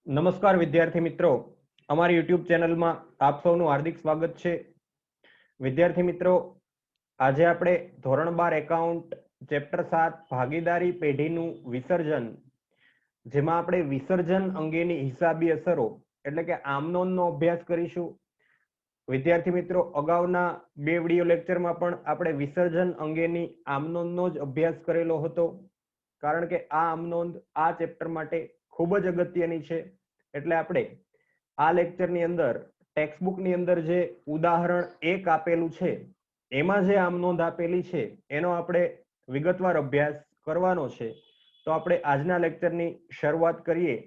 નમસ્કાર વિદ્યાર્થી મિત્રો, અમારી યુટ્યુબ ચેનલમાં આપ સૌનું હાર્દિક સ્વાગત છે. વિદ્યાર્થી મિત્રો, આજે આપણે ધોરણ 12 એકાઉન્ટ ચેપ્ટર 7 ભાગીદારી પેઢીનું વિસર્જન, જેમાં આપણે વિસર્જન અંગેની હિસાબી અસરો એટલે કે આમનોંધનો અભ્યાસ કરીશું. વિદ્યાર્થી મિત્રો, અગાઉના બે વિડીયો લેક્ચરમાં પણ આપણે વિસર્જન અંગેની આમનોંધનો જ અભ્યાસ કરેલો હતો, કારણ કે આ આમનોંધ આ ચેપ્ટર માટે ખૂબ જ અગત્યની છે. એટલે આપણે આ લેક્ચરની અંદર ટેક્સ્ટબુકની અંદર જે ઉદાહરણ 1 આપેલું છે એમાં જે આમનોંધ આપેલી છે એનો આપણે વિગતવાર અભ્યાસ કરવાનો છે. તો આપણે આજના લેક્ચરની શરૂઆત કરીએ.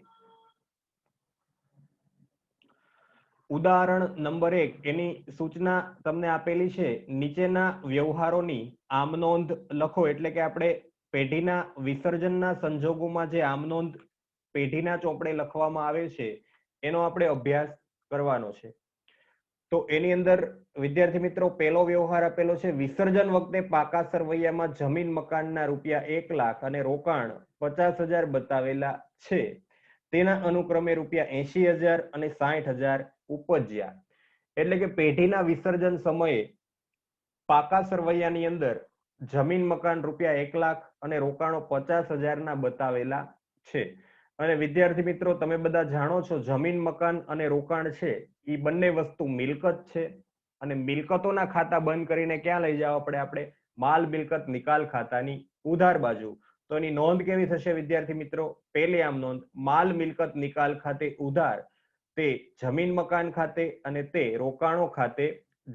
ઉદાહરણ નંબર 1 એની સૂચના તમને આપેલી છે, નીચેના વ્યવહારોની આમનોંધ લખો. એટલે કે આપણે પેઢીના વિસર્જનના સંજોગોમાં જે આમનોંધ પેઢીના ચોપડે લખવામાં આવે છે એનો આપણે અભ્યાસ કરવાનો છે. તો એની અંદર વિદ્યાર્થી મિત્રો પહેલો વ્યવહાર આપેલો છે, વિસર્જન વખતે પાકા સરવૈયામાં જમીન મકાનના રૂપિયા 1 લાખ અને રોકાણ 50,000 બતાવેલા છે, તેના અનુક્રમે રૂપિયા 80,000 અને 60,000 ઉપજ્યા. એટલે કે પેઢીના વિસર્જન સમયે પાકા સરવૈયાની અંદર જમીન મકાન રૂપિયા 1 લાખ અને રોકાણો 50,000 ના બતાવેલા છે. અને વિદ્યાર્થી મિત્રો, તમે બધા જાણો છો જમીન મકાન અને રોકાણ છે એ બંને વસ્તુ મિલકત છે, અને મિલકતોના ખાતા બંધ કરીને ક્યાં લઈ જાવ આપણે માલ મિલકત નિકાલ ખાતાની ઉધાર બાજુ. તો એની નોંધ કેવી થશે વિદ્યાર્થી મિત્રો? પહેલી આમ નોંધ, માલ મિલકત નિકાલ ખાતે ઉધાર, તે જમીન મકાન ખાતે અને તે રોકાણો ખાતે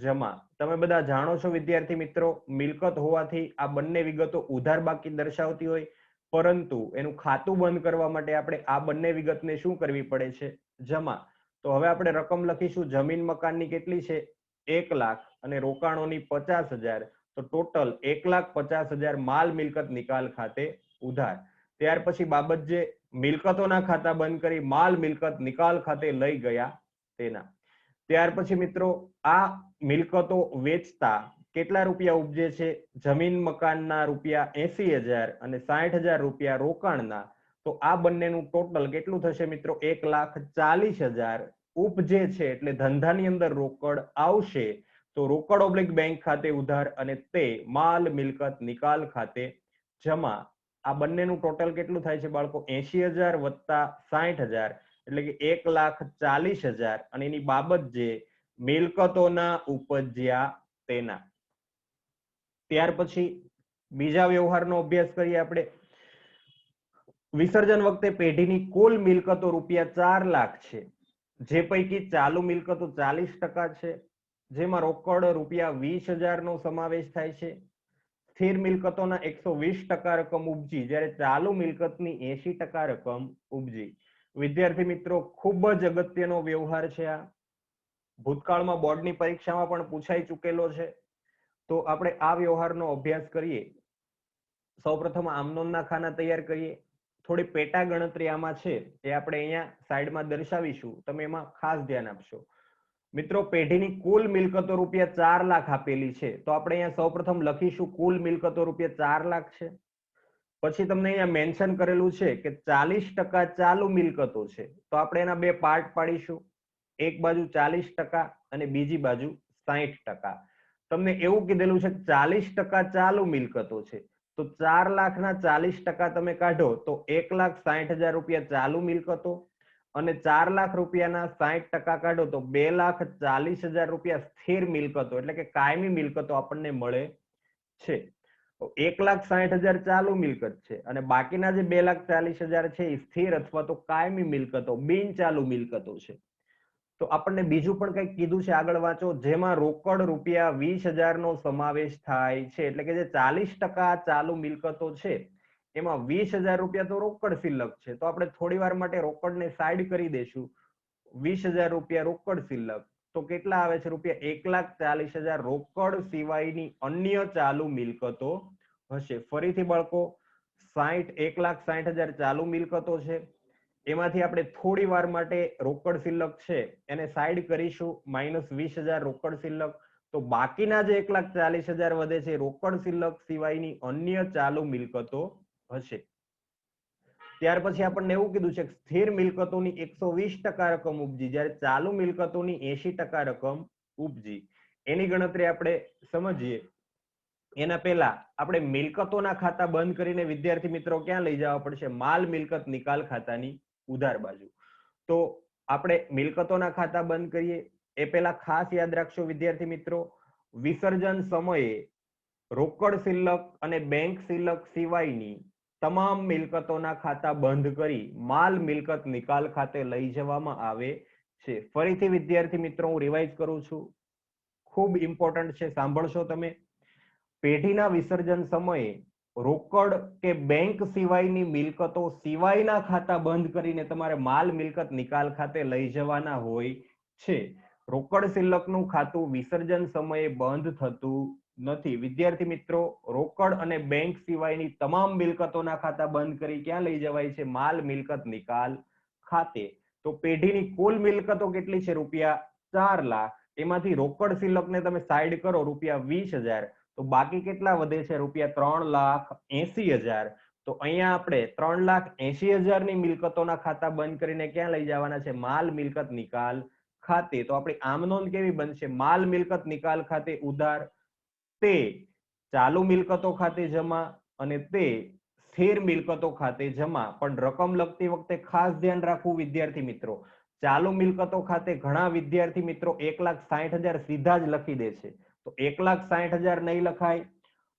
જમા. તમે બધા જાણો છો વિદ્યાર્થી મિત્રો, મિલકત હોવાથી આ બંને વિગતો ઉધાર બાકી દર્શાવતી હોય, પરંતુ એનું ખાતું બંધ કરવા માટે આપણે આ બંને વિગતને શું કરવી પડે છે? જમા. તો હવે આપણે રકમ લખીશું. જમીન મકાનની કેટલી છે? 1 લાખ અને રોકાણોની 50,000. તો ટોટલ 1,50,000 માલ મિલકત નિકાલ ખાતે ઉધાર. ત્યાર પછી બાબત જે મિલકતોના ખાતા બંધ કરી માલ મિલકત નિકાલ ખાતે લઈ ગયા તેના. ત્યાર પછી મિત્રો આ મિલકતો વેચતા કેટલા રૂપિયા ઉપજે છે? જમીન મકાનના રૂપિયા 80,000 અને 60,000 રૂપિયા રોકાણના. તો આ બંનેનું ટોટલ કેટલું થશે મિત્રો? 1,40,000 ઉપજે છે. એટલે ધંધાની અંદર રોકડ આવશે, તો રોકડ ઓબ્લિક બેંક ખાતે ઉધાર અને તે માલ મિલકત નિકાલ ખાતે જમા. આ બંનેનું ટોટલ કેટલું થાય છે બાળકો? 80,000 વત્તા 60,000 એટલે કે 1,40,000 અને એની બાબત જે મિલકતોના ઉપજ્યા તેના. ત્યાર પછી બીજા વ્યવહારનો અભ્યાસ કરીએ આપણે. વિસર્જન વખતે પેઢીની કુલ મિલકતો રૂપિયા 4 લાખ છે, જે પૈકી ચાલુ મિલકતો 40% છે, જેમાં રોકડ રૂપિયા 20,000 નો સમાવેશ થાય છે. સ્થિર મિલકતોના 120% રકમ ઉપજી, જ્યારે ચાલુ મિલકતની 80% રકમ ઉપજી. વિદ્યાર્થી મિત્રો, ખૂબ જ અગત્યનો વ્યવહાર છે આ. ભૂતકાળમાં બોર્ડની પરીક્ષામાં પણ પૂછાઈ ચૂકેલો છે. તો આપણે આ વ્યવહારનો અભ્યાસ કરીએ. સૌપ્રથમ આમનોંધના ખાના તૈયાર કરીએ. થોડી પેટા ગણતરી આમાં છે, એ આપણે અહીંયા સાઈડમાં દર્શાવીશું, તમે એમાં ખાસ ધ્યાન આપશો. મિત્રો, પેઢીની કુલ મિલકતો રૂપિયા 4 લાખ આપેલી છે, તો આપણે અહીંયા સૌપ્રથમ લખીશું કુલ મિલકતો રૂપિયા 4 લાખ છે. પછી તમને અહીંયા મેન્શન કરેલું છે કે 40% ચાલુ મિલકતો છે, તો આપણે એના બે પાર્ટ પાડીશું. એક બાજુ 40% અને બીજી બાજુ 60%. તમને એવું કીધેલું છે કે 40% ચાલુ મિલકતો છે, તો 4 લાખના 40% તમે કાઢો તો 1,60,000 રૂપિયા ચાલુ મિલકતો, અને 4 લાખ રૂપિયાના 60% કાઢો તો 2,40,000 રૂપિયા સ્થિર મિલકતો એટલે કે કાયમી મિલકતો આપણને મળે છે. 1,60,000 ચાલુ મિલકત છે, અને બાકીના જે 2,40,000 છે એ સ્થિર અથવા તો કાયમી મિલકતો, બિન ચાલુ મિલકતો છે. તો આપણને બીજું પણ કંઈક કીધું છે, આગળ વાંચો, જેમાં રોકડ રૂપિયા 20,000 નો સમાવેશ થાય છે. એટલે કે જે 40% ચાલુ મિલકતો છે એમાં 20,000 રૂપિયા તો રોકડ શિલ્લક છે, તો આપણે થોડી વાર માટે રોકડને સાઈડ કરી દેશું. 20,000 રૂપિયા રોકડ શિલ્લક, તો કેટલા આવે છે રૂપિયા? 1,40,000 રોકડ સિવાયની અન્ય ચાલુ મિલકતો હશે. ફરીથી બાળકો, 1,60,000 ચાલુ મિલકતો છે, એમાંથી આપણે થોડી વાર માટે રોકડ શિલ્લક છે એને સાઈડ કરીશું, -20,000 રોકડ શિલ્લક. તો બાકીના જે 1,40,000 વધે છે રોકડ શિલ્લક સિવાયની અન્ય ચાલુ મિલકતો હશે. ત્યાર પછી આપણને એવું કીધું છે કે સ્થિર મિલકતોની 120% રકમ ઉપજી, જ્યારે ચાલુ મિલકતોની 80% રકમ ઉપજી. એની ગણતરી આપણે સમજીએ એના પહેલા આપણે મિલકતોના ખાતા બંધ કરીને વિદ્યાર્થી મિત્રો ક્યાં લઈ જવા પડશે? માલ મિલકત નિકાલ ખાતાની ઉધાર બાજુ. તો આપણે મિલકતોના ખાતા બંધ કરીએ એ પહેલા ખાસ યાદ રાખશો વિદ્યાર્થી મિત્રો, વિસર્જન સમયે રોકડ શિલ્લક અને બેંક શિલ્લક સિવાયની તમામ મિલકતોના ખાતા બંધ કરી માલ મિલકત નિકાલ ખાતે લઈ જવામાં આવે છે. ફરીથી વિદ્યાર્થી મિત્રો હું રિવાઇઝ કરું છું, ખૂબ ઇમ્પોર્ટન્ટ છે, સાંભળશો તમે. પેઢીના વિસર્જન સમયે રોકડ કે બેંક સિવાયની મિલકતો સિવાયના ખાતા બંધ કરીને તમારે માલ મિલકત નિકાલ ખાતે લઈ જવાના હોય છે. રોકડ શિલ્લકનું ખાતું વિસર્જન સમયે બંધ થતું નથી. વિદ્યાર્થી મિત્રો, રોકડ અને બેંક સિવાયની તમામ મિલકતોના ખાતા બંધ કરી ક્યાં લઈ જવાય છે? માલ મિલકત નિકાલ ખાતે. તો પેઢીની કુલ મિલકતો કેટલી છે? ₹4 લાખ. એમાંથી રોકડ શિલ્લકને તમે સાઈડ કરો ₹20,000, તો બાકી કેટલા વધે છે? ₹3,80,000. તો અહીંયા આપણે 3,80,000 ની મિલકતોના ખાતા બંધ કરીને ક્યાં લઈ જવાના છે? માલ મિલકત નિકાલ ખાતે. તો આપણી આમ નોંધ કેવી બનશે? માલ મિલકત નિકાલ ખાતે ઉધાર, તે ચાલુ મિલકતો ખાતે જમા અને તે સ્થિર મિલકતો ખાતે જમા. પણ રકમ લખતી વખતે ખાસ ધ્યાન રાખવું વિદ્યાર્થી મિત્રો, ચાલુ મિલકતો ખાતે ઘણા વિદ્યાર્થી મિત્રો 1,60,000 સીધા જ લખી દે છે. તો 1,60,000 નહીં લખાય.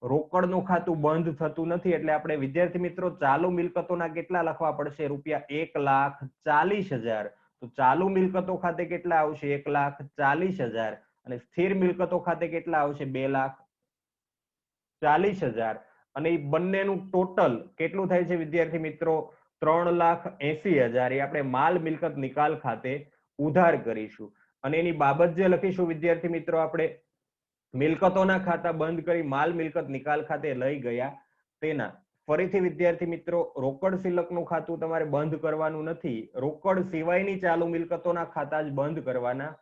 રોકડનું ખાતું બંધ થતું નથી એટલે આપણે વિદ્યાર્થી મિત્રો ચાલુ મિલકતોના કેટલા લખવા પડશે? ₹1,40,000. તો ચાલુ મિલકતો ખાતે કેટલા આવશે? 1,40,000. અને સ્થિર મિલકતો ખાતે કેટલા આવશે? 2,40,000. અને એ બંનેનું ટોટલ કેટલું થાય છે વિદ્યાર્થી મિત્રો? 3,80,000. એ આપણે માલ મિલકત નિકાલ ખાતે ઉધાર કરીશું. અને એની બાબત જે લખીશું વિદ્યાર્થી મિત્રો, આપણે મિલકતોના ખાતા બંધ કરી માલ મિલકત નિકાલ ખાતે લઈ ગયા તેના. ફરીથી વિદ્યાર્થી મિત્રો, રોકડ શિલ્લકનું ખાતું તમારે બંધ કરવાનું નથી, રોકડ સિવાયની ચાલુ મિલકતોના ખાતા જ બંધ કરવાના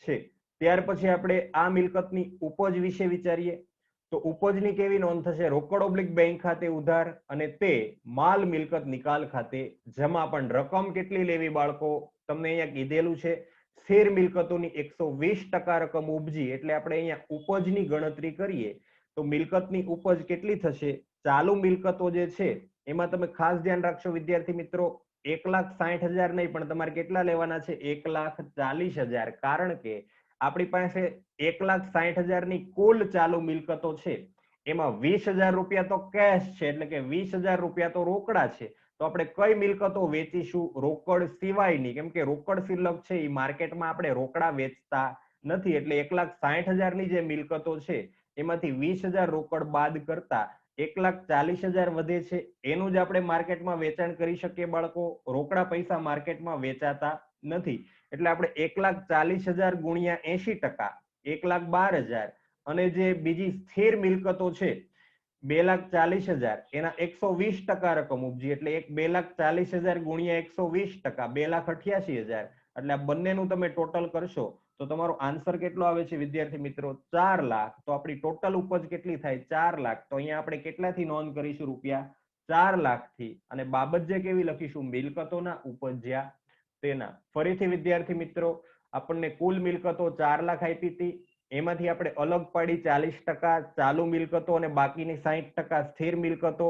છે. ત્યાર પછી આપણે આ મિલકતની ઉપજ વિશે વિચારીએ. તો ઉપજની કેવી નોંધ થશે? રોકડ ઓબ્લિક બેંક ખાતે ઉધાર અને તે માલ મિલકત નિકાલ ખાતે જમા. પણ રકમ કેટલી લેવી બાળકો? તમને અહીંયા કીધેલું છે સ્થિર મિલકતોની 120% રકમ ઉપજી. એટલે આપણે અહીંયા ઉપજની ગણતરી કરીએ તો મિલકતની ઉપજ કેટલી થશે? ચાલુ મિલકતો જે છે એમાં તમે ખાસ ધ્યાન રાખશો વિદ્યાર્થી મિત્રો, 1,60,000 નહીં પણ તમારે કેટલા લેવાના છે? 1,40,000. કારણ કે આપણી પાસે 1,60,000 ની કુલ ચાલુ મિલકતો છે, એમાં ₹20,000 તો કેશ છે, એટલે કે ₹20,000 તો રોકડા છે. તો આપણે કઈ મિલકતો વેચીશું? રોકડ સિવાયની. કેમ કે રોકડ શિલ્લક છે એ માર્કેટમાં આપણે રોકડા વેચતા નથી, એટલે 1,60,000 ની જે મિલકતો છે એમાંથી 20,000 રોકડ બાદ કરતા 1,40,000 વધે છે. એનું જ આપણે માર્કેટમાં વેચાણ કરી શકીએ બાળકો. રોકડા પૈસા માર્કેટમાં વેચાતા નથી, એટલે આપણે 1,40,000 ગુણ્યા 80%, 1,12,000. અને જે બીજી સ્થિર મિલકતો છે 2,40,000, એના 120% રકમ ઉપજી. એટલે 2,40,000 ગુણ્યા 120%, 2,88,000. એટલે આ બંનેનું તમે ટોટલ કરશો તો તમારો આન્સર કેટલો આવે છે વિદ્યાર્થી મિત્રો? 4 લાખ. તો આપણી ટોટલ ઉપજ કેટલી થાય? 4 લાખ. તો અહીંયા આપણે કેટલાથી નોંધ કરીશું? ₹4 લાખથી. અને બાબત જે કેવી લખીશું? મિલકતોના ઉપજ્યા તેના. ફરીથી વિદ્યાર્થી મિત્રો, આપણને કુલ મિલકતો 4 લાખ આપી હતી, એમાંથી આપણે અલગ પાડી 40% ચાલુ મિલકતો અને બાકીની 60% સ્થિર મિલકતો.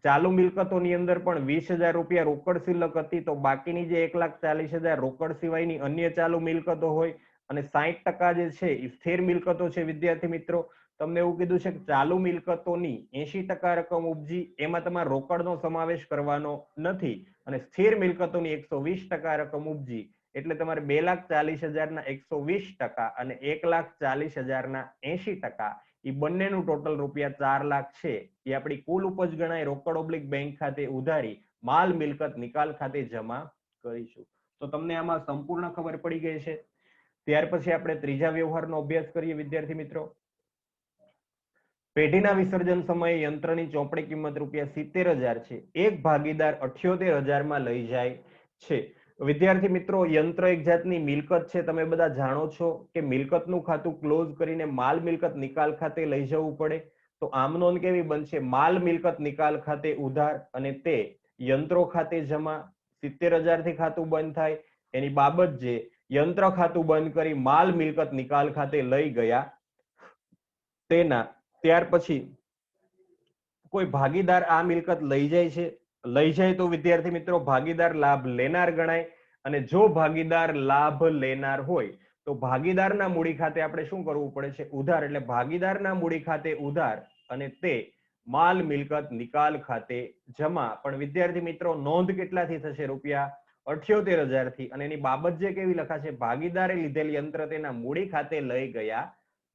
ચાલુ મિલકતોની અંદર પણ ₹20,000 રોકડ શિલ્લક હતી, તો બાકીની જે 1,40,000 રોકડ સિવાયની અન્ય ચાલુ મિલકતો હોય અને 60% જે છે એ સ્થિર મિલકતો છે. વિદ્યાર્થી મિત્રો, તમને એવું કીધું છે કે ચાલુ મિલકતોની 80% રકમ ઉપજી, એમાં તમારે રોકડનો સમાવેશ કરવાનો નથી, અને સ્થિર મિલકતોની 120% રકમ ઉપજી. એટલે તમારે 2,40,000 ના 120% અને 1,40,000 ના 80%, એ બંનેનું ટોટલ ₹4 લાખ છે. એ આપણી કુલ ઉપજ ગણાય. રોકડ ઓબ્લિક બેંક ખાતે ઉધારી માલ મિલકત નિકાલ ખાતે જમા કરીશું. તો તમને આમાં સંપૂર્ણ ખબર પડી ગઈ છે. ત્યાર પછી આપણે ત્રીજા વ્યવહારનો અભ્યાસ કરીએ વિદ્યાર્થી મિત્રો. પેઢીના વિસર્જન સમયે યંત્રની ચોપડી કિંમત ₹70,000 છે, એક ભાગીદાર 78,000 માં લઈ જાય છે. વિદ્યાર્થી મિત્રો, યંત્ર એક જાતની મિલકત છે. તમે બધા જાણો છો કે મિલકતનું ખાતું ક્લોઝ કરીને માલ મિલકત નિકાલ ખાતે લઈ જવું પડે. તો આમ નોંધ કેવી બનશે? માલ મિલકત નિકાલ ખાતે ઉધાર અને તે યંત્રો ખાતે જમા 70,000 થી ખાતું બંધ થાય, એની બાબત જે યંત્ર ખાતું બંધ કરી માલ મિલકત નિકાલ ખાતે લઈ ગયા તેના. ત્યાર પછી કોઈ ભાગીદાર આ મિલકત લઈ જાય છે, લઈ જાય તો વિદ્યાર્થી મિત્રો ભાગીદાર લાભ લેનાર ગણાય. અને જો ભાગીદાર લાભ લેનાર હોય તો ભાગીદારના મૂડી ખાતે આપણે શું કરવું પડે છે? ઉધાર. એટલે ભાગીદારના મૂડી ખાતે ઉધાર અને તે માલ મિલકત નિકાલ ખાતે જમા. પણ વિદ્યાર્થી મિત્રો નોંધ કેટલાથી થશે? ₹78,000 થી. અને એની બાબત જે કેવી લખાશે? ભાગીદારે લીધેલ યંત્ર તેના મૂડી ખાતે લઈ ગયા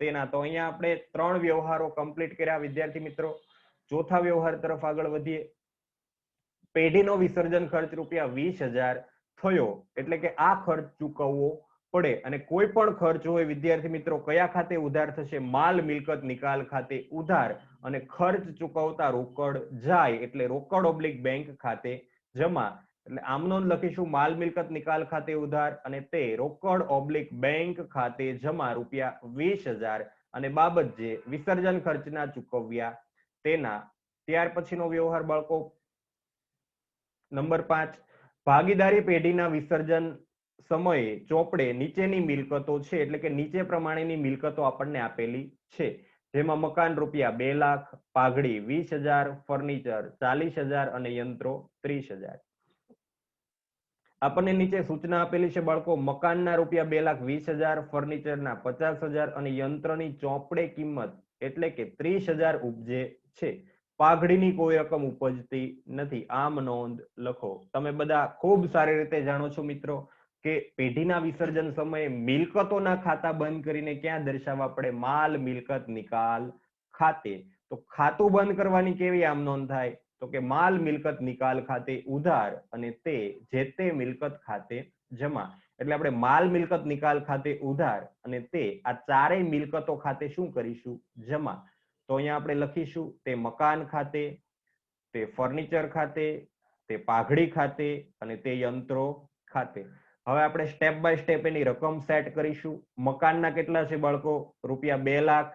તેના. તો અહીંયા આપણે 3 વ્યવહારો કમ્પ્લીટ કર્યા વિદ્યાર્થી મિત્રો. ચોથા વ્યવહાર તરફ આગળ વધીએ. પેઢીનો વિસર્જન ખર્ચ ₹20,000 થયો એટલે કે આ ખર્ચ ચૂકવવો પડે. અને કોઈ પણ ખર્ચ હોય વિદ્યાર્થી મિત્રો કયા ખાતે ઉધાર થશે? માલ મિલકત નિકાલ ખાતે ઉધાર. અને ખર્ચ ચૂકવતા રોકડ જાય એટલે રોકડ / બેંક ખાતે જમા. એટલે આમનો લખીશું માલ મિલકત નિકાલ ખાતે ઉધાર અને તે રોકડ / બેંક ખાતે જમા ₹20,000. અને બાબત જે વિસર્જન ખર્ચના ચૂકવ્યા તેના. ત્યાર પછીનો વ્યવહાર બાળકો નંબર 5. ભાગીદારી પેઢીના વિસર્જન સમયે ચોપડે નીચેની મિલકતો છે એટલે કે નીચે પ્રમાણેની મિલકતો આપણને આપેલી છે, જેમાં મકાન ₹2 લાખ, પાઘડી 20,000, ફર્નિચર 40,000 અને યંત્રો 30,000. આપણને નીચે સૂચના આપેલી છે બાળકો. મકાનના ₹2,20,000, ફર્નિચરના 50,000 અને યંત્રની ચોપડે કિંમત એટલે કે 30,000 ઉપજે છે. પાઘડીની કોઈ રકમ ઉપજતી નથી. આમ નોંધ લખો. તમે બધા ખૂબ સારી રીતે જાણો છો મિત્રો કે પેઢીના વિસર્જન સમયે મિલકતોના ખાતા બંધ કરીને ક્યાં દર્શાવવા પડે? માલ મિલકત નિકાલ ખાતે. તો ખાતું બંધ કરવાની કેવી આમ નોંધ થાય? તો કે માલ મિલકત નિકાલ ખાતે ઉધાર અને તે જે તે મિલકત ખાતે જમા. એટલે આપણે માલ મિલકત નિકાલ ખાતે ઉધાર અને તે આ ચારેય મિલકતો ખાતે શું કરીશું? જમા. તો અહીંયા આપણે લખીશું તે મકાન ખાતે, તે ફર્નિચર ખાતે, તે પાઘડી ખાતે અને તે યંત્રો ખાતે. હવે આપણે સ્ટેપ બાય સ્ટેપ એની રકમ સેટ કરીશું. મકાનના કેટલા છે બાળકો? ₹2 લાખ.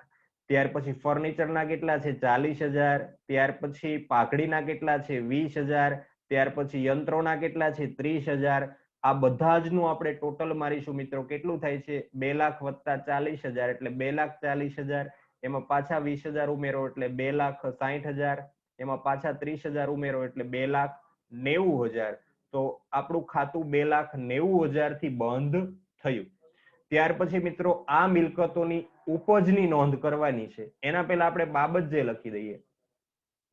ત્યાર પછી ફર્નિચરના કેટલા છે? 40,000. ત્યાર પછી પાઘડીના કેટલા છે? 20,000. ત્યાર પછી યંત્રોના કેટલા છે? 30,000. આ બધા જ નું આપણે ટોટલ મારીશું મિત્રો. કેટલું થાય છે? 2 લાખ વત્તા 40,000 એટલે 2,40,000. એમાં પાછા 20,000 ઉમેરો એટલે 2,60,000. એમાં પાછા 30,000 ઉમેરો એટલે 2,90,000. તો આપણું ખાતું 2,90,000 થી બંધ થયું. ત્યાર પછી મિત્રો આ મિલકતોની ઉપજની નોંધ કરવાની છે. એના પહેલા આપણે બાબત જે લખી દઈએ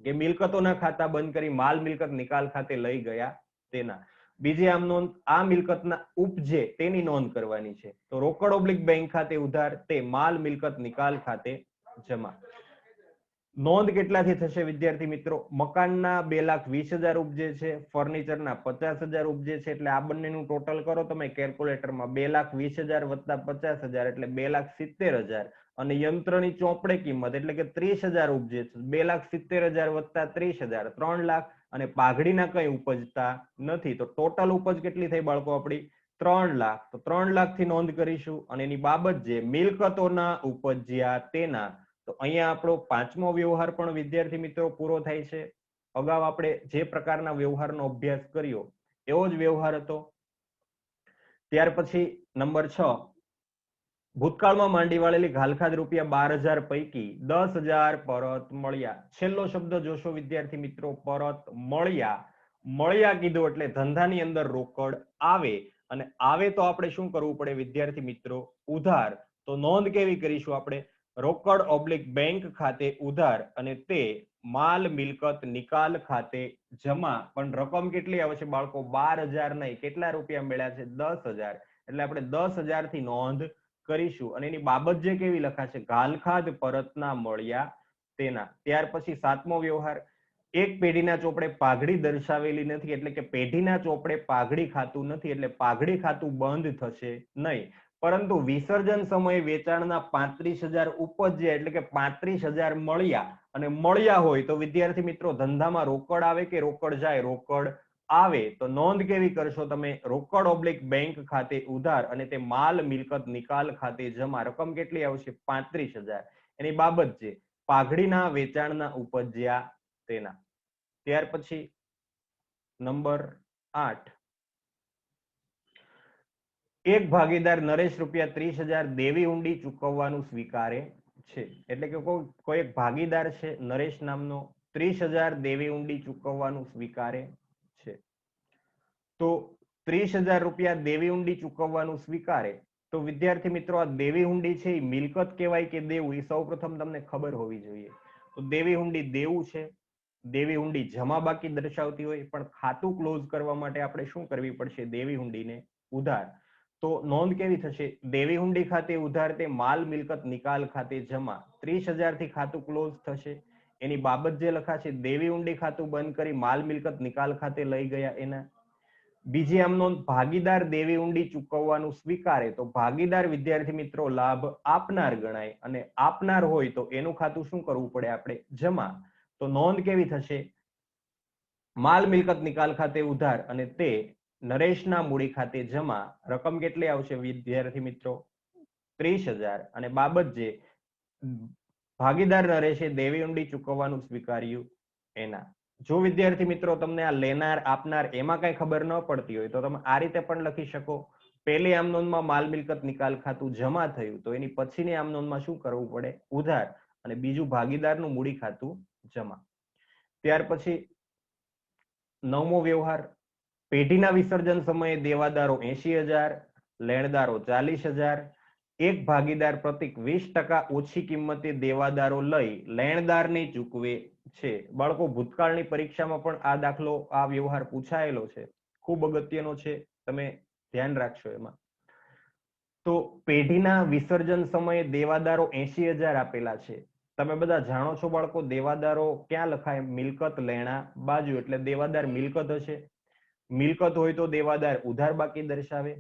કે મિલકતોના ખાતા બંધ કરી માલ મિલકત નિકાલ ખાતે લઈ ગયા તેના. બીજી આમ નોંધ આ મિલકતના ઉપજે તેની નોંધ કરવાની છે. તો રોકડ / બેંક ખાતે ઉધાર, તે માલ મિલકત નિકાલ ખાતે જમા. નોંધ કેટલાથી થશે વિદ્યાર્થી મિત્રો? મકાનના 2,20,000 ઉપજે છે, ફર્નિચરના 50,000 ઉપજે છે. એટલે આ બંનેનું ટોટલ કરો તમે કેલ્ક્યુલેટરમાં. 2,20,000 વત્તા 50,000 એટલે 2,70,000. અને યંત્રની ચોપડે કિંમત એટલે કે 30,000 ઉપજે છે. 2,70,000 વત્તા 30,000 3 લાખ. અને પાઘડીના કઈ ઉપજતા નથી. તો ટોટલ ઉપજ કેટલી થઈ બાળકો આપણી? 3 લાખ. તો 3 લાખ થી નોંધ કરીશું. અને એની બાબત જે મિલકતોના ઉપજ્યા તેના. તો અહીંયા આપણો 5મો વ્યવહાર પણ વિદ્યાર્થી મિત્રો પૂરો થાય છે. અગાઉ આપણે જે પ્રકારના વ્યવહારનો અભ્યાસ કર્યો એવો જ વ્યવહાર હતો. ત્યાર પછી નંબર 6. ભૂતકાળમાં માંડી વાળેલી ઘાલખાદ ₹12,000 પૈકી 10,000 પરત મળ્યા. છેલ્લો શબ્દ જોશો વિદ્યાર્થી મિત્રો, પરત મળ્યા. મળ્યા કીધું એટલે ધંધાની અંદર રોકડ આવે અને આવે તો આપણે શું કરવું પડે વિદ્યાર્થી મિત્રો? ઉધાર. તો નોંધ કેવી કરીશું આપણે? રોકડ / બેંક ખાતે ઉધાર અને તે માલ મિલકત નિકાલ ખાતે જમા. પણ રકમ કેટલી આવશે બાળકો? 12,000 નહીં. કેટલા રૂપિયા મળ્યા છે? 10,000. એટલે આપણે 10,000 થી નોંધ કરીશું. અને એની બાબત જે કેવી લખાશે? ઘાલખાદ પરતના મળ્યા તેના. ત્યાર પછી 7મો વ્યવહાર. એક પેઢીના ચોપડે પાઘડી દર્શાવેલી નથી એટલે કે પેઢીના ચોપડે પાઘડી ખાતું નથી એટલે પાઘડી ખાતું બંધ થશે નહીં. પરંતુ વિસર્જન સમયે વેચાણના 35,000 ઉપજ્યા એટલે કે 35,000 મળ્યા. અને મળ્યા હોય તો વિદ્યાર્થી મિત્રો ધંધામાં રોકડ આવે કે રોકડ જાય? રોકડ આવે. તો નોંધ કેવી કરશો તમે? રોકડ / બેંક ખાતે ઉધાર અને તે માલ મિલકત નિકાલ ખાતે જમા. રકમ કેટલી આવશે? 35,000. એની બાબત છે પાઘડીના વેચાણના ઉપજ્યા તેના. ત્યાર પછી નંબર 8, એક ભાગીદાર નરેશ રૂપિયા 30,000 દેવી હુંડી ચૂકવવાનું સ્વીકારે છે. એટલે કે કોઈ એક ભાગીદાર છે નરેશ નામનો, 30,000 દેવી હુંડી ચૂકવવાનું સ્વીકારે છે. તો 30,000 રૂપિયા દેવી હુંડી ચૂકવવાનું સ્વીકારે તો વિદ્યાર્થી મિત્રો, આ દેવી હુંડી છે એ મિલકત કહેવાય કે દેવું, એ સૌપ્રથમ તમને ખબર હોવી જોઈએ. તો દેવી હુંડી દેવું છે. દેવી હુંડી જમા બાકી દર્શાવતી હોય, પણ ખાતું ક્લોઝ કરવા માટે આપણે શું કરવી પડશે? દેવી હુંડીને ઉધાર. તો નોંધ કેવી થશે? દેવી હુંડી ખાતે ઉધાર તે માલ મિલકત નિકાલ ખાતે જમા. 30,000 થી ખાતું ક્લોઝ થશે. એની બાબત જે લખાશે, દેવી હુંડી ખાતું બંધ કરી માલ મિલકત નિકાલ ખાતે લઈ ગયા એના. બીજી આમ નોંધ, ભાગીદાર દેવી હુંડી ચૂકવવાનું સ્વીકારે તો ભાગીદાર વિદ્યાર્થી મિત્રો લાભ આપનાર ગણાય, અને આપનાર હોય તો એનું ખાતું શું કરવું પડે? આપણે જમા. તો નોંધ કેવી થશે? માલ મિલકત નિકાલ ખાતે ઉધાર અને તે નરેશના મૂડી ખાતે જમા. રકમ કેટલી આવશે વિદ્યાર્થી મિત્રો? 30,000. અને બાબત જે ભાગીદાર નરેશે દેવી હુંડી ચૂકવવાનું સ્વીકાર્યું એના. જો વિદ્યાર્થી મિત્રો તમને આ લેનાર આપનાર એમાં કઈ ખબર ન પડતી હોય તો તમે આ રીતે પણ લખી શકો. પહેલી આમ નોંધમાં માલ મિલકત નિકાલ ખાતું જમા થયું, તો એની પછીની આમ નોંધમાં શું કરવું પડે? ઉધાર. અને બીજું ભાગીદારનું મૂડી ખાતું જમા. ત્યાર પછી 9મો વ્યવહાર, પેઢીના વિસર્જન સમયે દેવાદારો 80,000, લેણદારો 40,000. એક ભાગીદાર પ્રતિક 20% ઓછી કિંમતે દેવાદારો લઈ લેણદારને ચૂકવે છે. બાળકો, ભૂતકાળની પરીક્ષામાં પણ આ દાખલો, આ વ્યવહાર પૂછાયેલો છે, ખૂબ અગત્યનો છે, તમે ધ્યાન રાખશો એમાં. તો પેઢીના વિસર્જન સમયે દેવાદારો 80,000 આપેલા છે. તમે બધા જાણો છો બાળકો, દેવાદારો ક્યાં લખાય? મિલકત લેણા બાજુ. એટલે દેવાદાર મિલકત હશે. મિલકત હોય તો દેવાદાર ઉધાર બાકી દર્શાવે,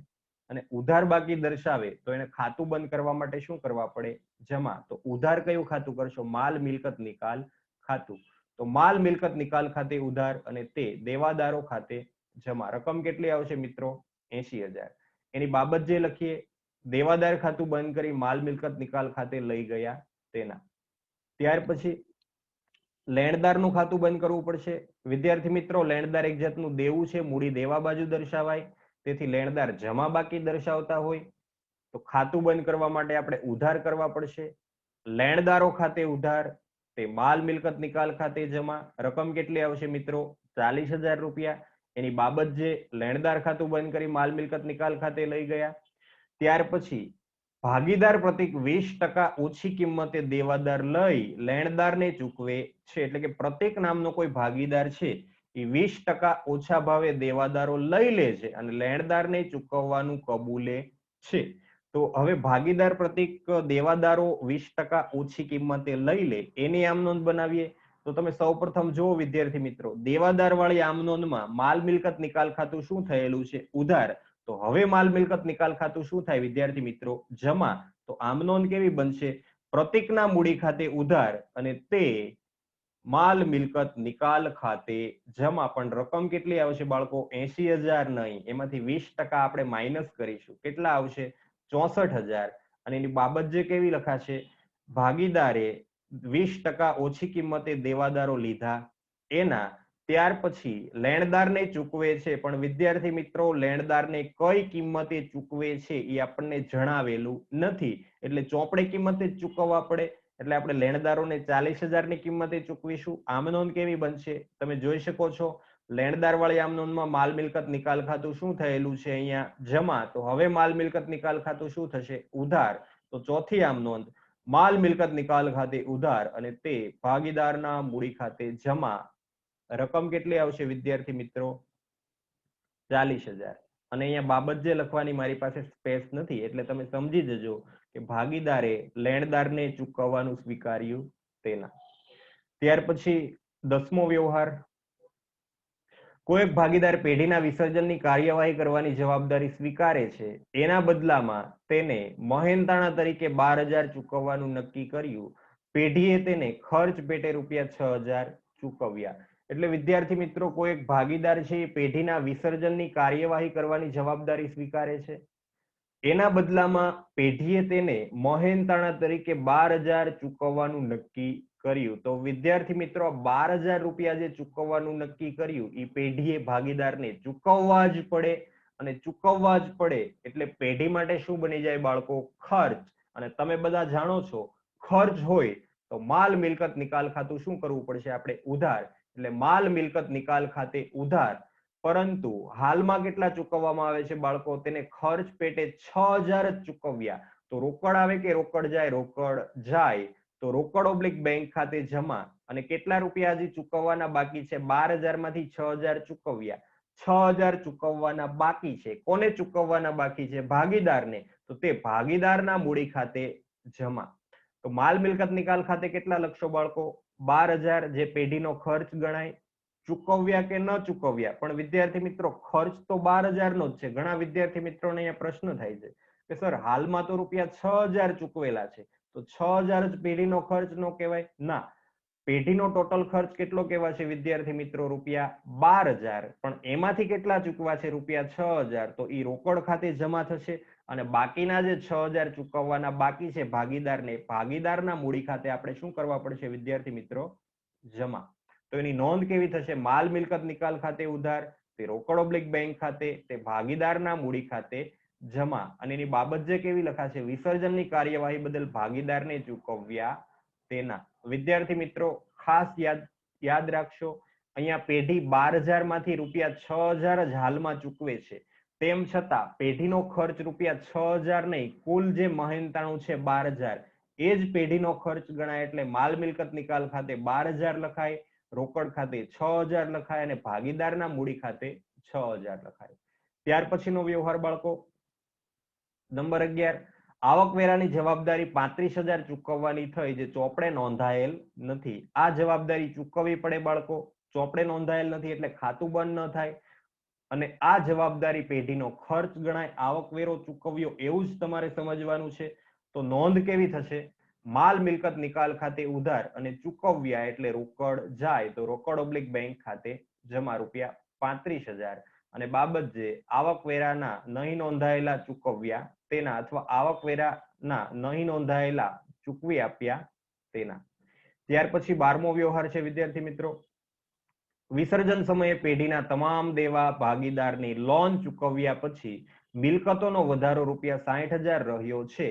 અને ઉધાર બાકી દર્શાવે તો એને ખાતું બંધ કરવા માટે શું કરવા પડે? જમા. તો ઉધાર કયું ખાતું કરશો? માલ મિલકત નિકાલ ખાતું. તો માલ મિલકત નિકાલ ખાતે ઉધાર અને તે દેવાદારો ખાતે જમા. રકમ કેટલી આવશે મિત્રો? 80,000. એની બાબત જે લખીએ, દેવાદાર ખાતું બંધ કરી માલ મિલકત નિકાલ ખાતે લઈ ગયા તેના. ત્યાર પછી લેણદારનું ખાતું બંધ કરવું પડશે. વિદ્યાર્થી મિત્રો, લેણદાર એક જાતનું દેવું છે, મૂડી દેવા બાજુ દર્શાવાય, તેથી લેણદાર જમા બાકી દર્શાવતા હોય તો ખાતું બંધ કરવા માટે આપણે ઉધાર કરવા પડશે. લેણદારો ખાતે ઉધાર, તે માલ મિલકત નિકાલ ખાતે જમા. રકમ કેટલી આવશે મિત્રો? 40,000 રૂપિયા. એની બાબત જે લેણદાર ખાતું બંધ કરી માલ મિલકત નિકાલ ખાતે લઈ ગયા. ત્યાર પછી ભાગીદાર પ્રતિક 20% ઓછી કિંમતે દેવાદાર લઈ લેણદારને ચૂકવે છે. એટલે કે પ્રતિક નામનો કોઈ ભાગીદાર છે એ 20% ઓછા ભાવે દેવાદારો લઈ લે છે અને લેણદારને ચૂકવવાનું કબૂલે છે. તો હવે ભાગીદાર પ્રતિક દેવાદારો 20% ઓછી કિંમતે લઈ લે એની આમ નોંધ બનાવીએ. તો તમે સૌપ્રથમ જુઓ વિદ્યાર્થી મિત્રો, દેવાદાર વાળી આમ નોંધમાં માલ મિલકત નિકાલ ખાતું શું થયેલું છે? ઉધાર. તો હવે માલ મિલકત નિકાલ ખાતું શું થાય વિદ્યાર્થી મિત્રો? જમા. તો આમ નોંધ કેવી બનશે? પ્રતિકના મૂડી ખાતે ઉધાર અને તે માલ મિલકત નિકાલ ખાતે જમા. પણ રકમ કેટલી આવશે બાળકો? 80,000 નહીં, એમાંથી 20% આપણે માઇનસ કરીશું. કેટલા આવશે? 64,000. અને એની બાબત જે કેવી લખાશે? ભાગીદારે 20% ઓછી કિંમતે દેવાદારો લીધા એના. ત્યાર પછી લેણદારને ચૂકવે છે, પણ વિદ્યાર્થી મિત્રો લેણદારને કઈ કિંમતે ચૂકવે છે એ આપણને જણાવેલું નથી, એટલે ચોપડે કિંમતે જ ચૂકવવા પડે. એટલે આપણે લેણદારોને 40,000 ની કિંમતે ચૂકવીશું. આમ નોંધ કેવી બનશે? તમે જોઈ શકો છો, લેણદાર વાળી આમ નોંધમાં માલ મિલકત નિકાલ ખાતું શું થયેલું છે? અહીંયા જમા. તો હવે માલ મિલકત નિકાલ ખાતું શું થશે? ઉધાર. તો ચોથી આમ નોંધ, માલ મિલકત નિકાલ ખાતે ઉધાર અને તે ભાગીદારના મૂડી ખાતે જમા. રકમ કેટલી આવશે વિદ્યાર્થી મિત્રો? 40,000. અને અહીંયા બાબત જે લખવાની મારી પાસે સ્પેસ નથી, એટલે તમે સમજી જજો કે ભાગીદારે લેણદારને ચૂકવવાનું સ્વીકાર્યું તેના. ત્યાર પછી 10મો વ્યવહાર, કોઈ એક ભાગીદાર પેઢીના વિસર્જનની કાર્યવાહી કરવાની જવાબદારી સ્વીકારે છે. એના બદલામાં તેને મહેનતાણા તરીકે 12,000 ચૂકવવાનું નક્કી કર્યું. પેઢીએ તેને ખર્ચ પેટે ₹6,000 ચૂકવ્યા. એટલે વિદ્યાર્થી મિત્રો, કોઈ એક ભાગીદાર છે એ પેઢીના વિસર્જનની કાર્યવાહી કરવાની જવાબદારી સ્વીકારે છે. એના બદલામાં પેઢીએ તેને મહેનતાણા તરીકે 12,000 ચૂકવવાનું નક્કી કર્યું. તો વિદ્યાર્થી મિત્રો 12,000 રૂપિયા જે ચૂકવવાનું નક્કી કર્યું એ પેઢીએ ભાગીદારને ચૂકવવા જ પડે, અને ચૂકવવા જ પડે એટલે પેઢી માટે શું બની જાય બાળકો? ખર્ચ. અને તમે બધા જાણો છો ખર્ચ હોય તો માલ મિલકત નિકાલ ખાતું શું કરવું પડશે આપણે? ઉધાર. એટલે માલ મિલકત નિકાલ ખાતે ઉધાર. પરંતુ હાલમાં કેટલા ચૂકવવામાં આવે છે બાળકો? તેને ખર્ચ પેટે 6,000 જ ચૂકવ્યા. તો રોકડ આવે કે રોકડ જાય? રોકડ જાય. તો રોકડ ઓબ્લિક બેંક ખાતે જમા. અને કેટલા રૂપિયા હજી ચૂકવવાના બાકી છે? 12,000 માંથી 6,000 ચૂકવ્યા. 6,000 ચૂકવવાના બાકી છે. કોને ચૂકવવાના બાકી છે? ભાગીદારને. તો તે ભાગીદારના મૂડી ખાતે જમા. તો માલ મિલકત નિકાલ ખાતે કેટલા લખશો બાળકો? 12,000 જે પેઢીનો ખર્ચ ગણાય. ચૂકવ્યા કે ન ચૂકવ્યા? પણ વિદ્યાર્થી મિત્રો ખર્ચ તો 12,000 નો જ છે. ઘણા વિદ્યાર્થી મિત્રોને અહીંયા પ્રશ્ન થાય છે કે સર હાલમાં તો રૂપિયા 6,000 ચૂકવેલા છે, તો 6,000 જ પેઢીનો ખર્ચ નો કહેવાય? ના, પેઢીનો ટોટલ ખર્ચ કેટલો કહેવાશે વિદ્યાર્થી મિત્રો? રૂપિયા 12,000. પણ એમાંથી કેટલા ચૂકવા છે? રૂપિયા 6,000. તો એ રોકડ ખાતે જમા થશે. અને બાકીના જે 6,000 ચૂકવવાના બાકી છે ભાગીદારને, ભાગીદારના મૂડી ખાતે આપણે શું કરવા પડશે વિદ્યાર્થી મિત્રો? જમા. તો એની નોંધ કેવી થશે? માલ મિલકત નિકાલ ખાતે ઉધાર, તે રોકડ ઓબ્લિક બેંક ખાતે, તે ભાગીદારના મૂડી ખાતે જમા. અને એની બાબત જે કેવી લખાશે? વિસર્જનની કાર્યવાહી બદલ ભાગીદારને ચૂકવ્યા તેના. વિદ્યાર્થી મિત્રો ખાસ યાદ રાખશો, અહીંયા પેઢી 12,000 માંથી રૂપિયા 6,000 જ હાલમાં ચૂકવે છે. તેમ છતાં પેઢીનો ખર્ચ રૂપિયા 6,000 નહીં, કુલ જે મહેનતાણું છે 12,000 એ જ પેઢીનો ખર્ચ ગણાય. એટલે માલ મિલકત નિકાલ ખાતે 12,000 લખાય, રોકડ ખાતે 6,000 લખાય અને ભાગીદારના મૂડી ખાતે 6,000 લખાય. ત્યાર પછીનો વ્યવહાર બાળકો નંબર 11, આવકવેરાની જવાબદારી 35,000 ચૂકવવાની થઈ જે ચોપડે નોંધાયેલ નથી. આ જવાબદારી ચૂકવવી પડે બાળકો. ચોપડે નોંધાયેલ નથી એટલે ખાતું બંધ ન થાય. અને આ જવાબદારી પેઢીનો ખર્ચ ગણાય. આવકવેરો ચૂકવ્યો એવું જ તમારે સમજવાનું છે. તો નોંધ કેવી થશે? માલ મિલકત નિકાલ ખાતે ઉધાર અને ચૂકવ્યા એટલે રોકડ જાય. તો રોકડ ઓબ્લિક બેંક ખાતે જમા રૂપિયા 35,000. અને બાબત જે આવકવેરાના નહીં નોંધાયેલા ચૂકવ્યા તેના, અથવા આવકવેરાના નહીં નોંધાયેલા ચૂકવી આપ્યા તેના. ત્યાર પછી 12મો વ્યવહાર છે વિદ્યાર્થી મિત્રો, વિસર્જન સમયે પેઢીના તમામ દેવા ભાગીદારની લોન ચૂકવ્યા પછી મિલકતોનો વધારો રૂપિયા 60,000 રહ્યો છે.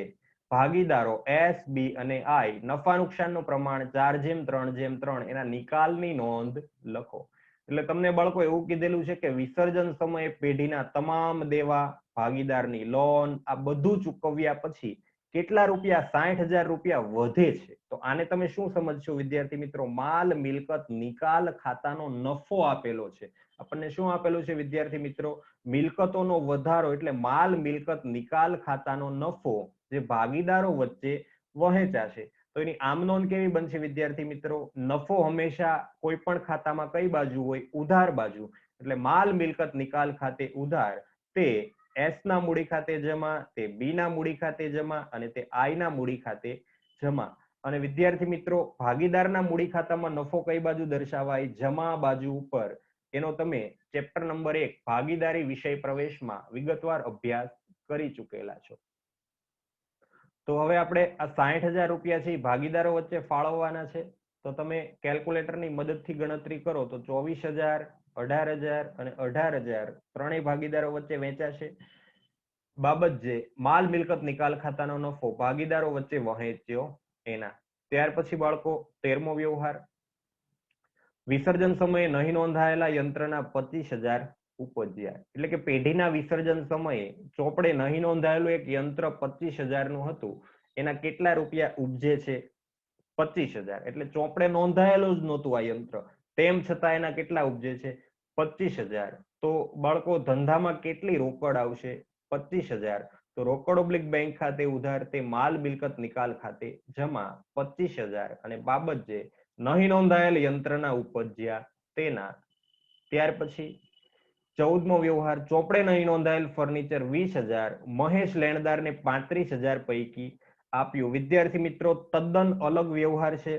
ભાગીદારો એસ, બી અને આઈ નફા નુકસાનનું પ્રમાણ 4:3:3 એના નિકાલની નોંધ લખો. એટલે તમને બાળકો એવું કીધેલું છે કે વિસર્જન સમયે પેઢીના તમામ દેવા ભાગીદારની લોન આ બધું ચૂકવ્યા પછી કેટલા રૂપિયા? 60,000 રૂપિયા વધે છે. તો આને તમે શું સમજશો વિદ્યાર્થી મિત્રો? માલ મિલકત નિકાલ ખાતાનો નફો આપેલો છે. આપણને શું આપેલું છે વિદ્યાર્થી મિત્રો? મિલકતોનો વધારો એટલે માલ મિલકત નિકાલ ખાતાનો નફો જે ભાગીદારો વચ્ચે વહેંચાશે. તો એની આમ નોંધ કેવી બનશે વિદ્યાર્થી મિત્રો? નફો હંમેશા કોઈ પણ ખાતામાં કઈ બાજુ હોય? ઉધાર બાજુ. એટલે માલ મિલકત નિકાલ ખાતે ઉધાર, તે એસ ના મૂડી ખાતે જમા, તે બી ના મૂડી ખાતે જમા અને તે આઈ ના મૂડી ખાતે જમા. અને વિદ્યાર્થી મિત્રો ભાગીદારના મૂડી ખાતામાં નફો કઈ બાજુ દર્શાવાય? જમા બાજુ ઉપર. એનો તમે ચેપ્ટર નંબર 1 ભાગીદારી વિષય પ્રવેશમાં વિગતવાર અભ્યાસ કરી ચૂકેલા છો. તો હવે આપણે આ 60,000 રૂપિયા છે એ ભાગીદારો વચ્ચે ફાળવવાના છે. તો તમે કેલ્ક્યુલેટરની મદદથી ગણતરી કરો તો 24,000, 18,000 અને 18,000 ત્રણેય ભાગીદારો વચ્ચે વહેંચાશે. બાબત જે માલ મિલકત નિકાલ ખાતાનો નફો ભાગીદારો વચ્ચે વહેંચ્યો એના. ત્યાર પછી બાળકો 13મો વ્યવહાર, વિસર્જન સમયે નહીં નોંધાયેલા યંત્રના 25,000 ઉપજ્યા. એટલે કે પેઢીના વિસર્જન સમયે ચોપડે નહીં નોંધાયેલું એક યંત્ર 25,000 નું હતું, એના કેટલા રૂપિયા ઉપજે છે? 25,000. એટલે ચોપડે નોંધાયેલું જ નહોતું આ યંત્ર, તેમ છતાં એના કેટલા ઉપજે છે? 25,000. તો બાળકો ધંધામાં કેટલી રોકડ આવશે? 25,000. તો રોકડ ઓબ્લિક બેંક ખાતે ઉધાર, તે માલ મિલકત નિકાલ ખાતે જમા 25,000. અને બાબત જે નહીં નોંધાયેલ યંત્રના ઉપજ્યા તેના. ત્યાર પછી 14મો વ્યવહાર, ચોપડે નહીં નોંધાયેલ ફર્નિચર 20,000 મહેશ લેણદારને 35,000 પૈકી આપ્યું. વિદ્યાર્થી મિત્રો તદ્દન અલગ વ્યવહાર છે.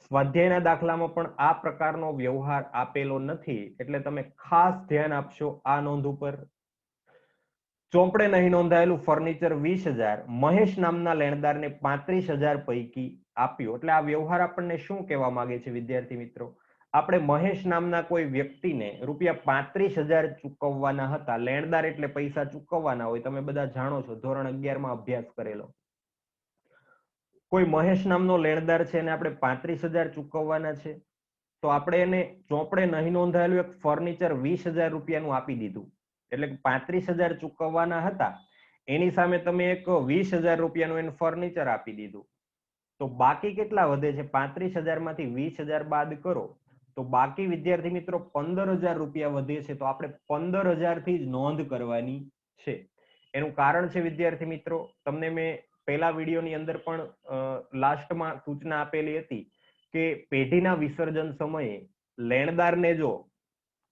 સ્વાધ્યાયના દાખલામાં પણ આ પ્રકારનો વ્યવહાર આપેલો નથી, એટલે તમે ખાસ ધ્યાન આપશો આ નોંધ ઉપર. ચોપડે નહીં નોંધાયેલું ફર્નિચર 20,000 મહેશ નામના લેણદારને 35,000 પૈકી આપ્યો. એટલે આ વ્યવહાર આપણને શું કહેવા માંગે છે વિદ્યાર્થી મિત્રો? આપણે મહેશ નામના કોઈ વ્યક્તિને ₹35,000 ચૂકવવાના હતા. લેણદાર એટલે પૈસા ચૂકવવાના હોય, તમે બધા જાણો છો, ધોરણ 11માં અભ્યાસ કરેલો. કોઈ મહેશ નામનો લેણદાર છે અને આપણે 35,000 ચૂકવવાના છે, તો આપણે એને ચોપડે નહીં નોંધાયેલું એક ફર્નિચર ₹20,000 આપી દીધું. એટલે કે 35,000 ચૂકવવાના હતા, એની સામે તમે એક ₹20,000 એને ફર્નિચર આપી દીધું. તો બાકી કેટલા વધે છે? 35,000 માંથી 20,000 બાદ કરો તો બાકી વિદ્યાર્થી મિત્રો ₹15,000 વધે છે. તો આપણે 15,000 થી જ નોંધ કરવાની છે. એનું કારણ છે વિદ્યાર્થી મિત્રો, તમને મેં પહેલા વિડીયોની અંદર પણ લાસ્ટમાં સૂચના આપેલી હતી કે પેઢીના વિસર્જન સમયે લેણદારને જો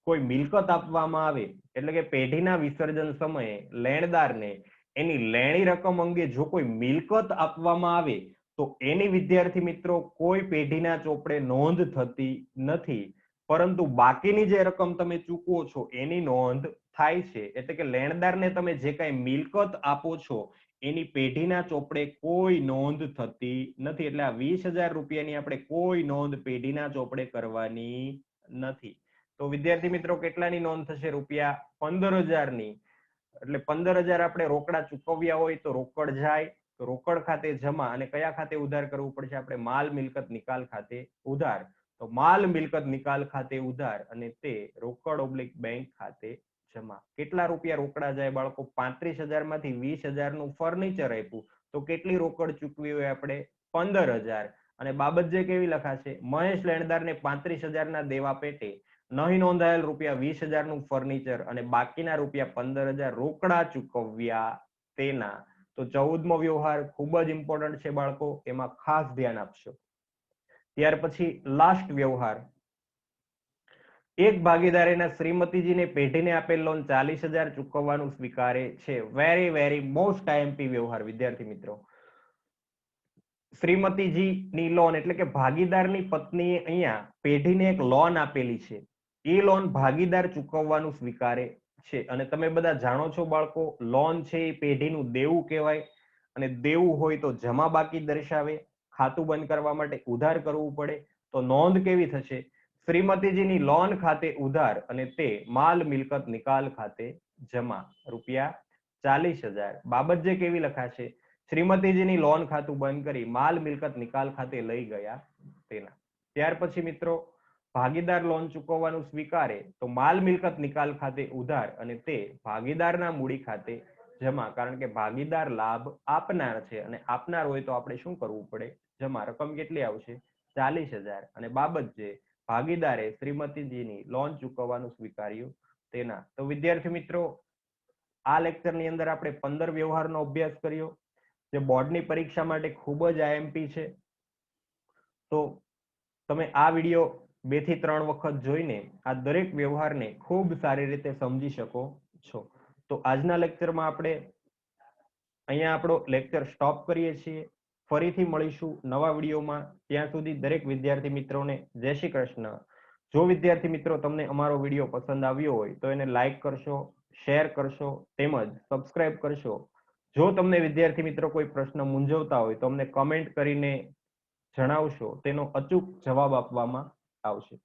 કોઈ મિલકત આપવામાં આવે, એટલે કે પેઢીના વિસર્જન સમયે લેણદારને એની લેણી રકમ અંગે જો કોઈ મિલકત આપવામાં આવે તો એની વિદ્યાર્થી મિત્રો કોઈ પેઢીના ચોપડે નોંધ થતી નથી, પરંતુ બાકીની જે રકમ તમે ચૂકવો છો એની નોંધ થાય છે. એટલે કે લેણદારને તમે જે કાંઈ મિલકત આપો છો એની પેઢીના ચોપડે કોઈ નોંધ થતી નથી. એટલે આ ₹20,000 આપણે કોઈ નોંધ પેઢીના ચોપડે કરવાની નથી. તો વિદ્યાર્થી મિત્રો કેટલાની નોંધ થશે? ₹15,000ની. એટલે 15,000 આપણે રોકડા ચૂકવ્યા હોય તો રોકડ જાય, તો રોકડ ખાતે જમા, અને કયા ખાતે ઉધાર કરવું પડશે? આપણે માલ મિલકત નિકાલ ખાતે ઉધાર. તો માલ મિલકત નિકાલ ખાતે ઉધાર અને તે રોકડ / બેંક ખાતે જમા. કેટલા રૂપિયા રોકડા જાય બાળકો? 35,000 માંથી 20,000 નું ફર્નિચર આપ્યું, તો કેટલી રોકડ ચૂકવી હોય આપણે? 15,000. અને બાબત જે કેવી લખાશે? મહેશ લેણદારને 35,000 ના દેવા પેટે નહીં નોંધાયેલ ₹20,000 નું ફર્નિચર અને બાકીના ₹15,000 રોકડા ચૂકવ્યા તેના. તો 14મો વ્યવહાર ખૂબ જ ઇમ્પોર્ટન્ટ છે બાળકો, એમાં ખાસ ધ્યાન આપશો. ત્યાર પછી લાસ્ટ વ્યવહાર, એક ભાગીદારીના શ્રીમતીજીને પેઢીને આપેલ લોન 40,000 ચૂકવવાનું સ્વીકારે છે. વેરી વેરી મોસ્ટ આઈએમપી વ્યવહાર વિદ્યાર્થી મિત્રો. શ્રીમતીજીની લોન એટલે કે ભાગીદારની પત્નીએ અહીંયા પેઢીને એક લોન આપેલી છે, એ લોન ભાગીદાર ચૂકવવાનું સ્વીકારે છે. અને તમે બધા જાણો છો બાળકો, લોન છે એ પેઢીનું દેવું કહેવાય, અને દેવું હોય તો જમા બાકી દર્શાવે. ખાતું બંધ કરવા માટે ઉધાર કરવું પડે. તો નોંધ કેવી થશે? શ્રીમતીજીની લોન ખાતે ઉધાર અને તે માલ મિલકત નિકાલ ખાતે જમા, ₹40,000. બાબત જે કેવી લખાશે? શ્રીમતીજીની લોન ખાતું બંધ કરી માલ મિલકત નિકાલ ખાતે લઈ ગયા તેના. ત્યાર પછી મિત્રો ભાગીદાર લોન ચૂકવવાનું સ્વીકારે તો માલ મિલકત નિકાલ ખાતે ઉધાર અને તે ભાગીદારના મૂડી ખાતે જમા, કારણ કે ભાગીદાર લાભ આપનાર છે અને આપનાર હોય તો આપણે શું કરવું પડે? જમા. રકમ કેટલી આવશે? 40,000. અને બાબત જે ભાગીદારે શ્રીમતીજીની લોન ચૂકવવાનું સ્વીકાર્યું તેના. તો વિદ્યાર્થી મિત્રો આ લેક્ચરની અંદર આપણે 15 વ્યવહારનો અભ્યાસ કર્યો, જે બોર્ડની પરીક્ષા માટે ખૂબ જ આઈએમપી છે. તો તમે આ વિડીયો 2 થી 3 વખત જોઈને આ દરેક વ્યવહારને ખૂબ સારી રીતે સમજી શકો છો. તો આજના લેક્ચરમાં આપણે અહીંયા આપણો લેક્ચર સ્ટોપ કરીએ છીએ. ફરીથી મળીશું નવા વિડીયોમાં. ત્યાં સુધી દરેક વિદ્યાર્થી મિત્રોને જય શ્રી કૃષ્ણ. જો વિદ્યાર્થી મિત્રો તમને અમારો વિડીયો પસંદ આવ્યો હોય તો એને લાઈક કરશો, શેર કરશો, તેમજ સબસ્ક્રાઇબ કરશો. જો તમને વિદ્યાર્થી મિત્રો કોઈ પ્રશ્ન મૂંઝવતા હોય તો અમને કમેન્ટ કરીને જણાવશો, તેનો અચૂક જવાબ આપવામાં આવશે.